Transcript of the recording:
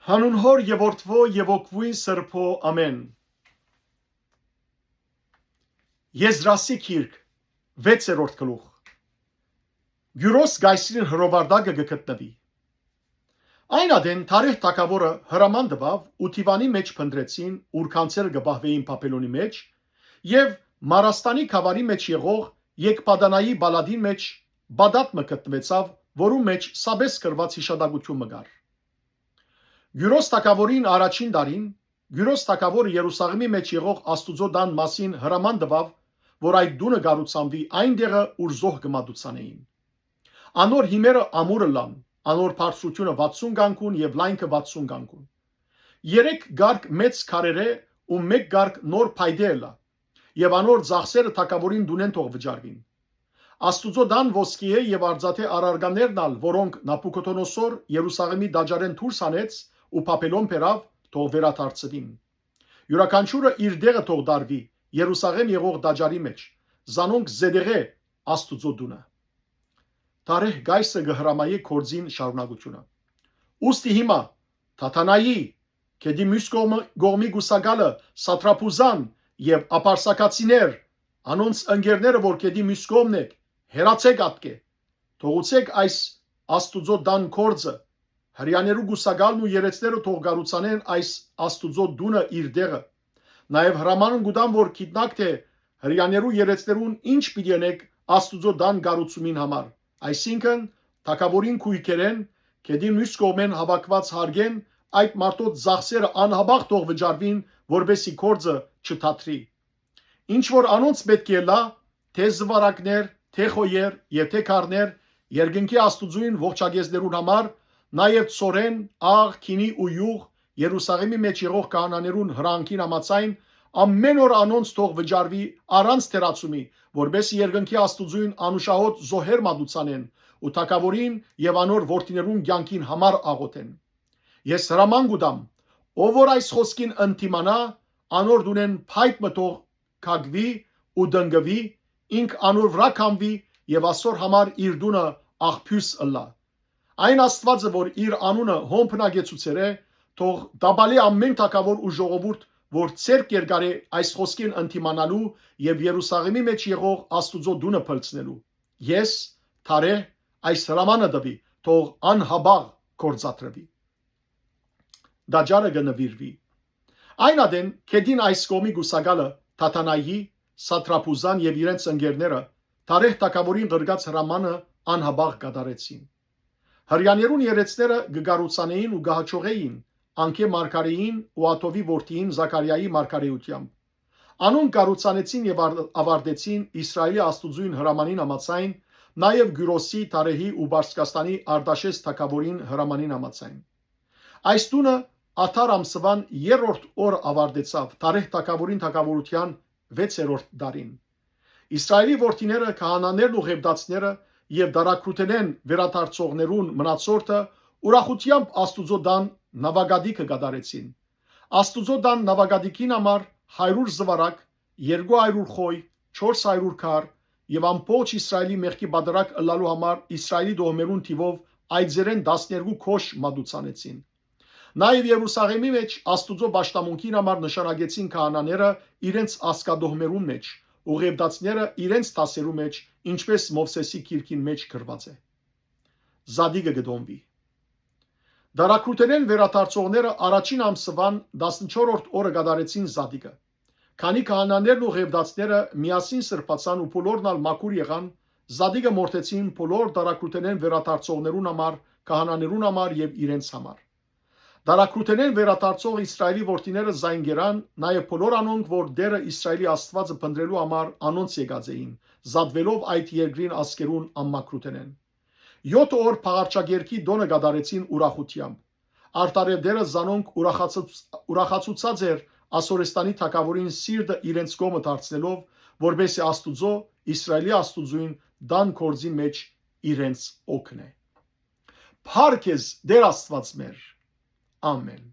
Հանուն Հոր եւ Որդվո եւ Օգվույն Սրբո ամեն։ Եզրասի գիրք 6-րդ գլուխ։ Գյուրոս գայսրին հրովարդակը գտնվի։ Այն ադեն Թարիխ թագավորը հրաման տվավ ու Թիվանի մեջ փնտրեցին, ուր կանցեր գբահվեին Բաբելոնի մեջ եւ Մարաստանի խավարի մեջ եղող Եկբադանայի բալադին մեջ Բադատ մը գտնվեցավ, որու մեջ Սաբես կրված հիշադակություն մգար։ Գյուրոս թագավորին առաջին դարին Գյուրոս թագավորը Երուսաղեմի մեջ եղող Աստուծո դան մասին հրաման տվավ, որ այդ դունը գառուցանվի այնտեղը, ուր զոհ կմատուցանեին։ Անոր հիմերը ամուրը լան, անոր բարձրությունը 60 գանգուն եւ լայնքը 60 գանգուն։ 3 գարգ մեծ քարերը ու 1 գարգ նոր փայդելա, եւ անոր ծախսերը թագավորին դունեն թող վճարվին։ Աստուծո դան ոսկի է եւ արձաթե արարգաներն ալ, որոնք Նապուկոդոնոսոր Երուսաղեմի դաջարեն դուրս հանեց ու Բաբելոն բերավ, թող վերադարձվին։ Յուրաքանչյուրը իր դեղը թող դարվի Երուսաղեմ եղող դաջարի մեջ, զանոնք զեդեղե Աստուծո դունը։ Թարեխ գայսը գհրամայի կորձին շարունակությունը։ Ուստի հիմա Թաթանայի, Քեդի մյուս գողմի գուսակալը Սատրապուզան եւ ապարսակացիներ, անոնց ընկերները, որ Քեդի մյուս կողմն եք, հերացեք ատկե, թողուցեք այս Աստուծո դան կորձը, հрьяաներու գուսակալն ու երեցները թող գառուցանեն այս Աստուծո դունը իր դեղը։ Նաեւ հրամանն գուտան, որ գիտնակ թե հрьяաներու երեցներուն ինչ պիտի անեք Աստուծո դան գառուցումին համար, այսինքն թագավորին քույքերեն, Քեդի մյուս կողմեն հավաքված հարգեն այդ մարդոց ծախսերը անհաբաղ թող վճարվին, որբեսի կորձը չթատրի։ Ինչ որ անոնց պետք է լա, թե զվարակներ, թե խոյեր եւ թե քարներ, երկնքի Աստուծոյին ողջագեզներուն համար, նաեւ ծորեն, աղ, քինի ու յուղ, Երուսաղեմի մեջ եղող քահանաներուն հրանքին համաձայն, ամեն օր անոնց թող վճարվի առանց թերացումի, որբեսի երկնքի Աստուծոյին անուշահոտ զոհեր մատուցանեն ու թագավորին եւ անոր որդիներուն կյանքին համար աղոթեն։ Ես հրաման գուտամ, ով որ այս խոսքին ընդդիմանա, անոր դունեն փայտ մտող քագվի ու դնգվի, ինք անոր վրա կամվի եւ ասոր համար իր դունը աղբյուս ըլլա։ Այն Աստվածը, որ իր անունը հոմփնագեցուցեր է, թող դաբալի ամեն թագավոր ու ժողովուրդ, որ ցերկ երկարե այս խոսքին ընդդիմանալու եւ Երուսաղեմի մեջ եղող Աստուծո դունը փլցնելու։ Ես Թարե այս հրամանը տվի, թող անհաբաղ կործատրվի։ Դաջարը գնվիրվի։ Այն ադեն Քեդին այս կողմի գուսակալը Թաթանայի, Սատրապուզան եւ իրենց ընկերները Թարեխ թագավորին գրգած հրամանը անհաբաղ կատարեցին։ Հрьяաներուն երեցները գգառուցանեին ու գահաճողեին Անկե մարգարեին ու Աթովի որդին Զաքարիայի մարգարեությամբ։ Անուն կառուցանեցին եւ ավարտեցին Իսրայելի Աստուծոյին հրամանին համաձայն, նաեւ Գյուրոսի, Թարեհի ու Բարսկաստանի Արտաշես թագավորին հրամանին համաձայն։ Այս տունը Աթար ամսվան 3-րդ օր ավարտեցավ Թարեխ թագավորին թագավորության 6-րդ դարին։ Իսրայելի որդիները, քահանաներն ու ղևտացիները եւ դարակրութենեն վերադարձողներուն մնացորդը ուրախությամբ Աստուծո դան նավագադիկը կատարեցին։ Աստուծո դան նավագադիկին համար 100 զվարակ, 200 խոյ, 400 քար եւ ամբողջ Իսրայելի մեղքի բادرակ ըլլալու համար Իսրայելի դողմերուն թիվով այձերեն 12 քոշ մատուցանեցին։ Նաեւ Երուսաղեմի մեջ Աստուծո պաշտամունքին համար նշանակեցին քահանաները իրենց ասկադողմերուն մեջ, ու ղևտացիները իրենց դասերու մեջ, ինչպես Մովսեսի գիրքին մեջ գրված է։ Զադիգը գդոմվի։ Դարակրութենեն վերադարձողները առաջին ամսվան 14-րդ օրը կատարեցին Զադիգը։ Քանի քահանաներն ու ղևտացիները միասին սրբացան ու բոլորն ալ մաքուր եղան, Զադիգը մորթեցին բոլոր դարակրութենեն վերադարձողներուն համար, քահանաներուն համար եւ իրենց համար։ Դարակրութենեն վերադարձող Իսրայելի որդիները զայն գերան, նաեւ բոլոր անոնք, որ դերը Իսրայելի Աստվածը փնտրելու համար անոնց եկած էին, զատվելով այդ երկրին ասկերուն ամմակրութենեն։ 7 օր փաղարչագերքի դոնը կատարեցին ուրախությամբ։ Արտարևդերը զանոնք ուրախացուցած էր Ասորեստանի թագավորին սիրտը իրենց կողմը դարձնելով, որբեսի Աստուծո Իսրայելի Աստուծոյին դան կորձի մեջ իրենց օգնե։ Փառք Դեր Աստված մեր։ Ամեն։